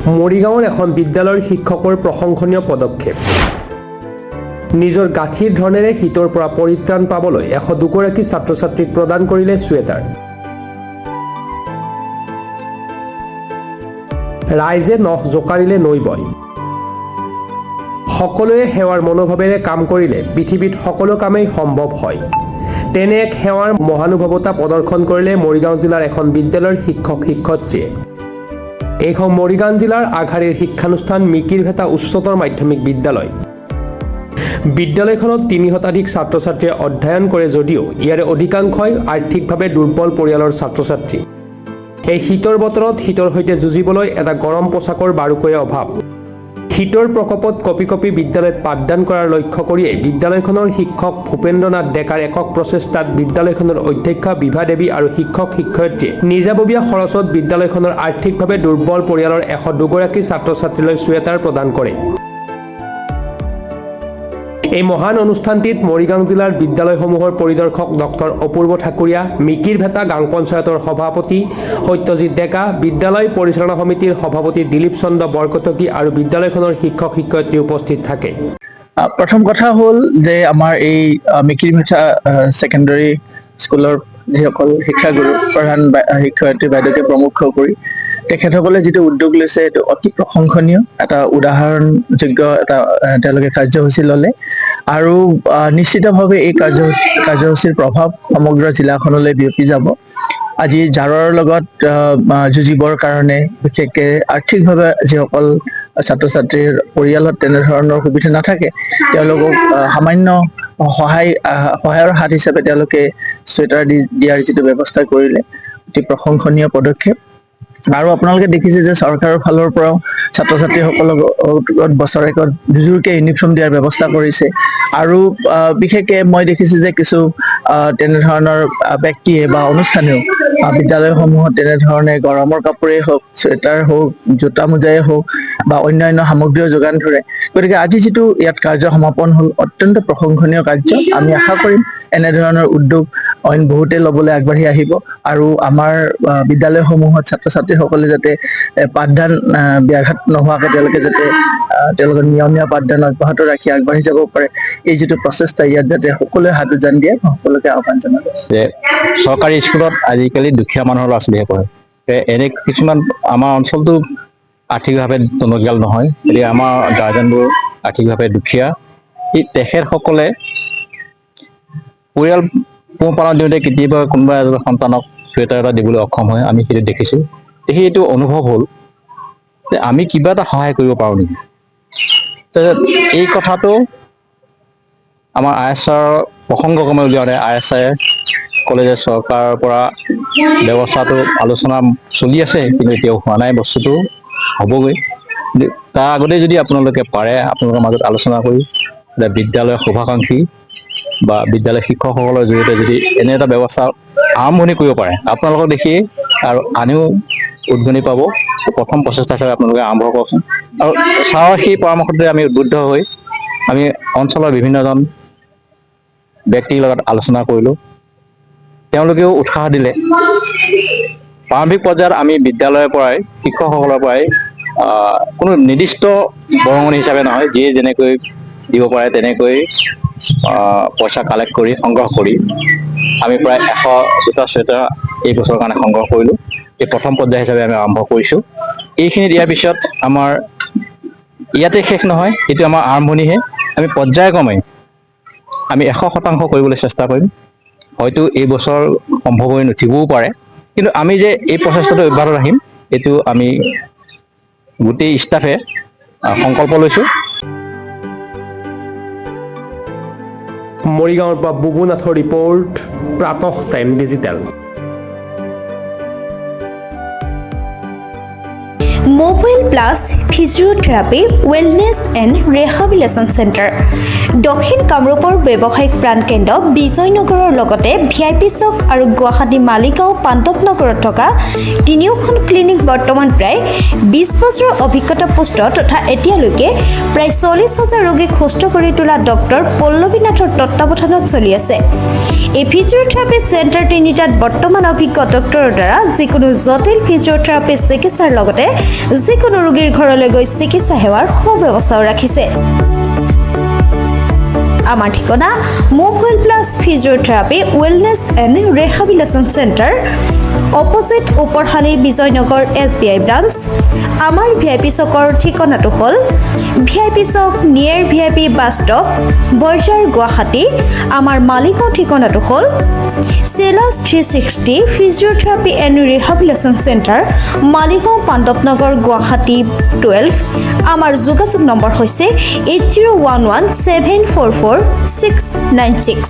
মৰিগাঁৱৰ এখন বিদ্যালয়ৰ শিক্ষকৰ প্ৰশংসনীয় পদক্ষেপ। নিজৰ গাঁঠিৰ ধৰণেৰে শীতৰ পৰা পৰিত্ৰাণ পাবলৈ 102 গৰাকী ছাত্ৰ ছাত্ৰীক প্ৰদান কৰিলে ছুৱেটাৰ। ৰাইজে নখ জোকাৰিলে নৈ বয়। সকলোৱে সেৱাৰ মনোভাৱেৰে কাম কৰিলে পৃথিৱীত সকলো কামেই সম্ভৱ হয়। তেনে এক সেৱাৰ মহানুভৱতা প্ৰদৰ্শন কৰিলে মৰিগাঁও জিলাৰ এখন বিদ্যালয়ৰ শিক্ষক শিক্ষয়িত্ৰীয়ে। এইখন মৰিগাঁও জিলাৰ আগশাৰীৰ শিক্ষানুষ্ঠান মিকিৰভেটা উচ্চতৰ মাধ্যমিক বিদ্যালয়। বিদ্যালয়খনত ৩ শতাধিক ছাত্ৰ ছাত্ৰীয়ে অধ্যয়ন কৰে যদিও ইয়াৰে অধিকাংশই আৰ্থিকভাৱে দুৰ্বল পৰিয়ালৰ ছাত্ৰ ছাত্ৰী। এই শীতৰ বতৰত শীতৰ সৈতে যুঁজিবলৈ এটা গৰম পোছাকৰ বাৰুকৈয়ে অভাৱ। শীতৰ প্ৰকোপত কঁপি কঁপি বিদ্যালয়ত পাঠদান কৰাৰ লক্ষ্য কৰিয়েই বিদ্যালয়খনৰ শিক্ষক ভূপেন্দ্ৰনাথ ডেকাৰ একক প্ৰচেষ্টাত বিদ্যালয়খনৰ অধ্যক্ষা বিভা দেৱী আৰু শিক্ষক শিক্ষয়িত্ৰীয়ে নিজাববীয়া খৰচত বিদ্যালয়খনৰ আৰ্থিকভাৱে দুৰ্বল পৰিয়ালৰ 102 গৰাকী ছাত্ৰ ছাত্ৰীলৈ ছুৱেটাৰ প্ৰদান কৰে। এই মহান অনুষ্ঠানটিত মৰিগাঁও জিলাৰ বিদ্যালয়সমূহৰ পৰিদৰ্শক ডক্টৰ অপূৰ্ব ঠাকুৰীয়া, মিকিৰভেটা গাঁও পঞ্চায়তৰ সভাপতি সত্যজিৎ ডেকা, বিদ্যালয় পৰিচালনা সমিতিৰ সভাপতি দিলীপ চন্দ্ৰ বৰকটকী আৰু বিদ্যালয়খনৰ শিক্ষক শিক্ষয়িত্ৰী উপস্থিত থাকে। প্ৰথম কথা হ'ল যে আমাৰ এই মিকিৰভেটা ছেকেণ্ডাৰী স্কুলৰ যিসকল শিক্ষাগুৰু প্ৰধান শিক্ষয়িত্ৰী বাইদেউকে প্ৰমুখ কৰি তেখেতসকলে যিটো উদ্যোগ লৈছে এইটো অতি প্ৰশংসনীয়, এটা উদাহৰণযোগ্য এটা তেওঁলোকে কাৰ্যসূচী ল'লে আৰু নিশ্চিতভাৱে এই কাৰ্যসূচীৰ প্ৰভাৱ সমগ্ৰ জিলাখনলৈ বিয়পি যাব। আজি জাৰৰ লগত যুঁজিবৰ কাৰণে বিশেষকৈ আৰ্থিকভাৱে যিসকল ছাত্ৰ ছাত্ৰীৰ পৰিয়ালত তেনেধৰণৰ সুবিধা নাথাকে তেওঁলোকক সামান্য সহায়ৰ হাত হিচাপে তেওঁলোকে ছুৱেটাৰ দিয়াৰ যিটো ব্যৱস্থা কৰিলে অতি প্ৰশংসনীয় পদক্ষেপ। আৰু আপোনালোকে দেখিছে যে চৰকাৰৰ ফালৰ পৰাও ছাত্ৰ ছাত্ৰীসকলক বছৰেকত দুযোৰকৈ ইউনিফৰ্ম দিয়াৰ ব্যৱস্থা কৰিছে আৰু বিশেষকৈ মই দেখিছোঁ যে কিছু তেনেধৰণৰ ব্যক্তিয়ে বা অনুষ্ঠানেও বিদ্যালয়সমূহত তেনেধৰণে গৰমৰ কাপোৰেই হওক, ছুৱেটাৰ হওক, জোতা মোজাই হওক বা অন্যান্য সামগ্ৰীও যোগান ধৰে। গতিকে আজি যিটো ইয়াত কাৰ্য সমাপন হ'ল অত্যন্ত প্ৰশংসনীয় কাৰ্য। আমি আশা কৰিম এনেধৰণৰ উদ্যোগ অইন বহুতে ল'বলৈ আগবাঢ়ি আহিব আৰু আমাৰ বিদ্যালয়সমূহত ছাত্ৰ ছাত্ৰীসকলে যাতে পাঠদান ব্যাঘাত নোহোৱাকৈ তেওঁলোকে যাতে তেওঁলোকৰ নিয়মীয়া পাঠদান অব্যাহত ৰাখি আগবাঢ়ি যাব পাৰে, এই যিটো প্ৰচেষ্টা ইয়াত যাতে সকলোৱে হাত উজান দিয়ে সকলোকে আহ্বান জনালোঁ। যে চৰকাৰী স্কুলত আজিকালি দুখীয়া মানুহৰ ল'ৰা ছোৱালীহে পঢ়ে। এনে কিছুমান আমাৰ অঞ্চলটো আৰ্থিকভাৱে টনকিয়াল নহয়, গতিকে আমাৰ গাৰ্জেনবোৰ আৰ্থিকভাৱে দুখীয়া। তেখেতসকলে পৰিয়াল পোহপালন দিওঁতে কেতিয়াবা কোনোবা এজন সন্তানক ছুৱেটাৰ এটা দিবলৈ অক্ষম হয়, আমি সেইটো দেখিছোঁ। দেখি এইটো অনুভৱ হ'ল যে আমি কিবা এটা সহায় কৰিব পাৰোঁ নেকি। এই কথাটো আমাৰ ISR প্ৰসংগক্ৰমে উলিয়াওঁতে ISR ক'লে যে চৰকাৰৰ পৰা ব্যৱস্থাটো আলোচনা চলি আছে কিন্তু এতিয়াও হোৱা নাই, বস্তুটো হ'বগৈ। তাৰ আগতে যদি আপোনালোকে পাৰে আপোনালোকৰ মাজত আলোচনা কৰি বিদ্যালয়ৰ শুভাকাংক্ষী বা বিদ্যালয় শিক্ষকসকলৰ জৰিয়তে যদি এনে এটা ব্যৱস্থা আৰম্ভণি কৰিব পাৰে আপোনালোকক দেখি আৰু আনেও উদ্গনি পাব। প্ৰথম প্ৰচেষ্টা হিচাপে আপোনালোকে আৰম্ভ কৰকচোন। আৰু ছাৰৰ সেই পৰামৰ্শটোৱে আমি উদ্বুদ্ধ হৈ আমি অঞ্চলৰ বিভিন্নজন ব্যক্তিৰ লগত আলোচনা কৰিলোঁ, তেওঁলোকেও উৎসাহ দিলে। প্ৰাৰম্ভিক পৰ্যায়ত আমি বিদ্যালয়ৰ পৰাই শিক্ষকসকলৰ পৰাই কোনো নিৰ্দিষ্ট বৰঙণি হিচাপে নহয়, যিয়ে যেনেকৈ দিব পাৰে তেনেকৈ পইচা কালেক্ট কৰি সংগ্ৰহ কৰি আমি প্ৰায় 102টা ছুৱেটাৰ এই বছৰৰ কাৰণে সংগ্ৰহ কৰিলোঁ। এই প্ৰথম পৰ্যায় হিচাপে আমি আৰম্ভ কৰিছোঁ। এইখিনি দিয়াৰ পিছত আমাৰ ইয়াতে শেষ নহয়, এইটো আমাৰ আৰম্ভণিহে। আমি পৰ্যায়ক্ৰমে আমি 100% কৰিবলৈ চেষ্টা কৰিম। হয়তো এই বছৰ সম্ভৱ হৈ নুঠিবও পাৰে, কিন্তু আমি যে এই প্ৰচেষ্টাটো অব্যাহত ৰাখিম এইটো আমি গোটেই ষ্টাফে সংকল্প লৈছোঁ। মৰিগাঁৱৰ পৰা বুবুনাথৰ report, Pratah time digital. Mobile plus physiotherapy wellness and rehabilitation centre, দক্ষিণ কামৰূপৰ ব্যৱসায়িক প্ৰাণকেন্দ্ৰ বিজয়নগৰৰ লগতে VIP চক আৰু গুৱাহাটী মালিগাঁও পাণ্ডৱনগৰত থকা তিনিওখন ক্লিনিক বৰ্তমান প্ৰায় 20 বছৰৰ অভিজ্ঞতা পুষ্ট তথা এতিয়ালৈকে প্ৰায় 40,000 ৰোগীক সুস্থ কৰি তোলা ডক্টৰ পল্লৱী নাথৰ তত্বাৱধানত চলি আছে। এই ফিজিঅ'থেৰাপি চেণ্টাৰ তিনিটাত বৰ্তমান অভিজ্ঞ ডক্টৰৰ দ্বাৰা যিকোনো জটিল ফিজিঅ'থেৰাপি চিকিৎসাৰ লগতে যিকোনো ৰোগীৰ ঘৰলৈ গৈ চিকিৎসা সেৱাৰ সুব্যৱস্থাও ৰাখিছে। আমাৰ ঠিকনা mobile plus physiotherapy wellness and rehabilitation centre, opposite Uparshali Bijoynagar SBI branch. আমাৰ VIP চকৰ ঠিকনাটো হ'ল VIP chowk near VIP bus stop, Borjhar, Guwahati. আমাৰ মালিগাঁও ঠিকনাটো হ'ল চেলাছ 360 physiotherapy and rehabilitation centre, Maligaon, Pandavnagar, Guwahati 12। আমাৰ যোগাযোগ নম্বৰ হৈছে 8011744696।